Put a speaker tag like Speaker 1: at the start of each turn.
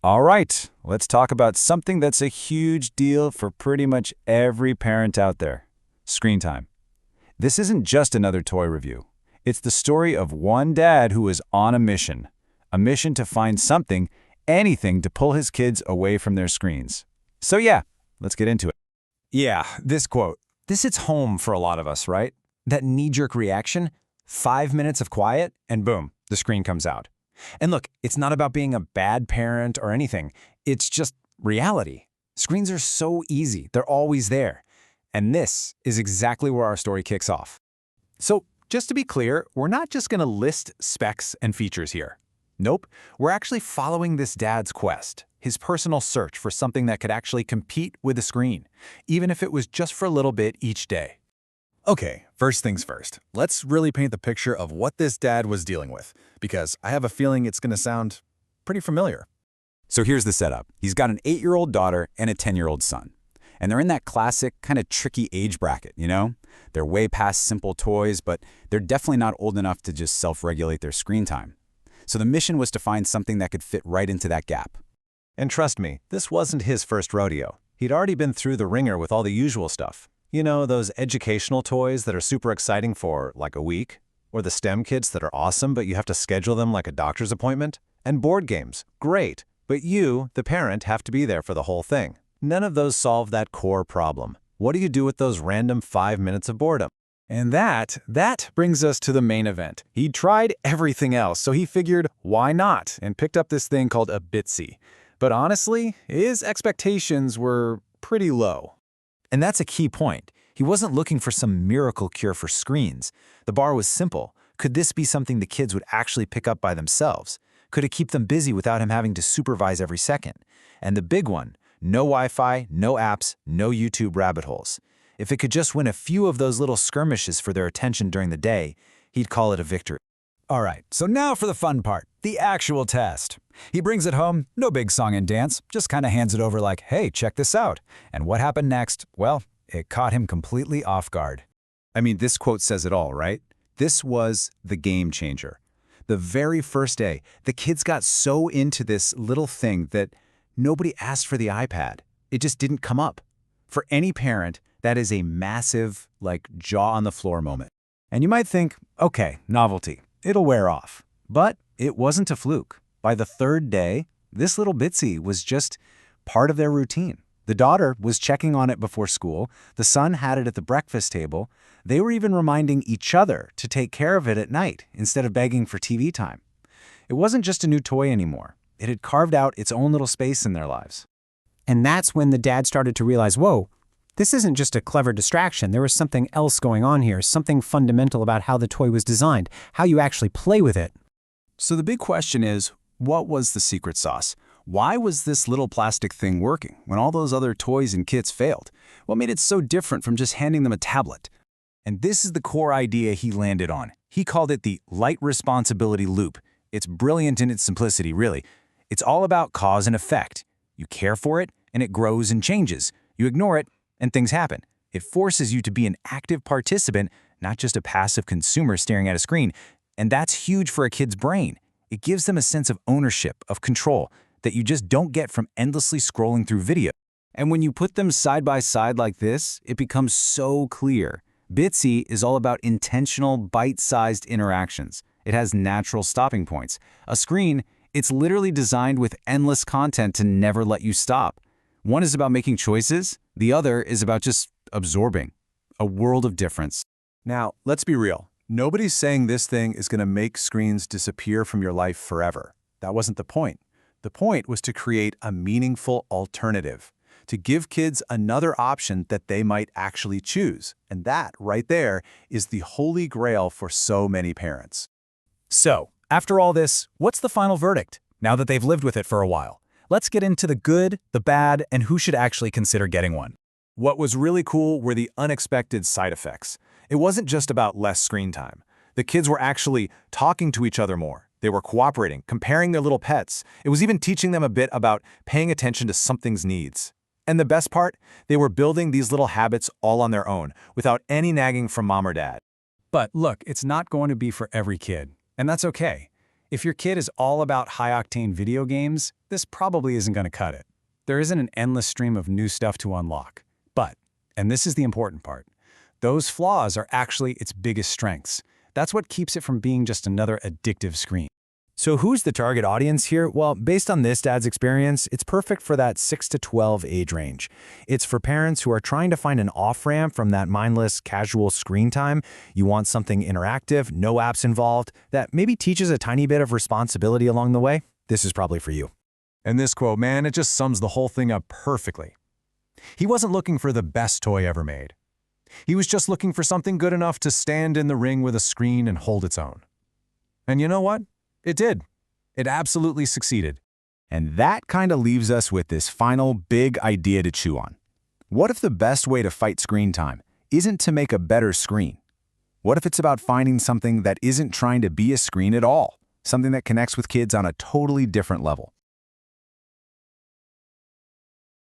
Speaker 1: All right, let's talk about something that's a huge deal for pretty much every parent out there: screen time. This isn't just another toy review. It's the story of one dad who is on a mission to find something, anything to pull his kids away from their screens. So yeah, let's get into it.
Speaker 2: Yeah, this quote. This hits home for a lot of us, right? That knee-jerk reaction, 5 minutes of quiet, and boom, the screen comes out. And look, it's not about being a bad parent or anything. It's just reality. Screens are so easy. They're always there. And this is exactly where our story kicks off. So, just to be clear, we're not just going to list specs and features here. Nope, we're actually following this dad's quest, his personal search for something that could actually compete with a screen, even if it was just for a little bit each day.
Speaker 3: Okay, first things first. Let's really paint the picture of what this dad was dealing with, because I have a feeling it's going to sound pretty familiar.
Speaker 1: So here's the setup. He's got an 8-year-old daughter and a 10-year-old son. And they're in that classic, kind of tricky age bracket, you know? They're way past simple toys, but they're definitely not old enough to just self-regulate their screen time. So the mission was to find something that could fit right into that gap.
Speaker 3: And trust me, this wasn't his first rodeo. He'd already been through the ringer with all the usual stuff. You know, those educational toys that are super exciting for, like, a week? Or the STEM kits that are awesome, but you have to schedule them like a doctor's appointment? And board games, great. But you, the parent, have to be there for the whole thing. None of those solve that core problem. What do you do with those random 5 minutes of boredom?
Speaker 2: And that brings us to the main event. He tried everything else, so he figured, why not? And picked up this thing called a Bitzee. But honestly, his expectations were pretty low.
Speaker 4: And that's a key point. He wasn't looking for some miracle cure for screens. The bar was simple. Could this be something the kids would actually pick up by themselves? Could it keep them busy without him having to supervise every second? And the big one, no Wi-Fi, no apps, no YouTube rabbit holes. If it could just win a few of those little skirmishes for their attention during the day, he'd call it a victory.
Speaker 1: All right, so now for the fun part, the actual test. He brings it home, no big song and dance, just kind of hands it over like, hey, check this out. And what happened next? Well, it caught him completely off guard.
Speaker 3: I mean, this quote says it all, right? This was the game changer. The very first day, the kids got so into this little thing that nobody asked for the iPad. It just didn't come up. For any parent, that is a massive, jaw-on-the-floor moment. And you might think, okay, novelty, it'll wear off. But it wasn't a fluke. By the third day, this little Bitzee was just part of their routine. The daughter was checking on it before school. The son had it at the breakfast table. They were even reminding each other to take care of it at night instead of begging for TV time. It wasn't just a new toy anymore. It had carved out its own little space in their lives.
Speaker 5: And that's when the dad started to realize, whoa, this isn't just a clever distraction. There was something else going on here, something fundamental about how the toy was designed, how you actually play with it.
Speaker 3: So the big question is, what was the secret sauce? Why was this little plastic thing working when all those other toys and kits failed? What made it so different from just handing them a tablet? And this is the core idea he landed on. He called it the light responsibility loop. It's brilliant in its simplicity, really. It's all about cause and effect. You care for it, and it grows and changes. You ignore it, and things happen. It forces you to be an active participant, not just a passive consumer staring at a screen. And that's huge for a kid's brain. It gives them a sense of ownership, of control, that you just don't get from endlessly scrolling through video. And when you put them side by side like this, it becomes so clear. Bitzee is all about intentional, bite-sized interactions. It has natural stopping points. A screen, it's literally designed with endless content to never let you stop. One is about making choices. The other is about just absorbing. A world of difference. Now, let's be real. Nobody's saying this thing is going to make screens disappear from your life forever. That wasn't the point. The point was to create a meaningful alternative, to give kids another option that they might actually choose. And that, right there, is the holy grail for so many parents.
Speaker 1: So, after all this, what's the final verdict? Now that they've lived with it for a while, let's get into the good, the bad, and who should actually consider getting one.
Speaker 3: What was really cool were the unexpected side effects. It wasn't just about less screen time. The kids were actually talking to each other more. They were cooperating, comparing their little pets. It was even teaching them a bit about paying attention to something's needs. And the best part, they were building these little habits all on their own, without any nagging from mom or dad.
Speaker 1: But look, it's not going to be for every kid, and that's okay.
Speaker 3: If your kid is all about high-octane video games, this probably isn't going to cut it. There isn't an endless stream of new stuff to unlock. But, and this is the important part, those flaws are actually its biggest strengths. That's what keeps it from being just another addictive screen.
Speaker 4: So who's the target audience here? Well, based on this dad's experience, it's perfect for that 6 to 12 age range. It's for parents who are trying to find an off-ramp from that mindless, casual screen time. You want something interactive, no apps involved, that maybe teaches a tiny bit of responsibility along the way. This is probably for you.
Speaker 2: And this quote, man, it just sums the whole thing up perfectly. He wasn't looking for the best toy ever made. He was just looking for something good enough to stand in the ring with a screen and hold its own. And you know what? It did. It absolutely succeeded.
Speaker 1: And that kind of leaves us with this final big idea to chew on. What if the best way to fight screen time isn't to make a better screen? What if it's about finding something that isn't trying to be a screen at all, something that connects with kids on a totally different level?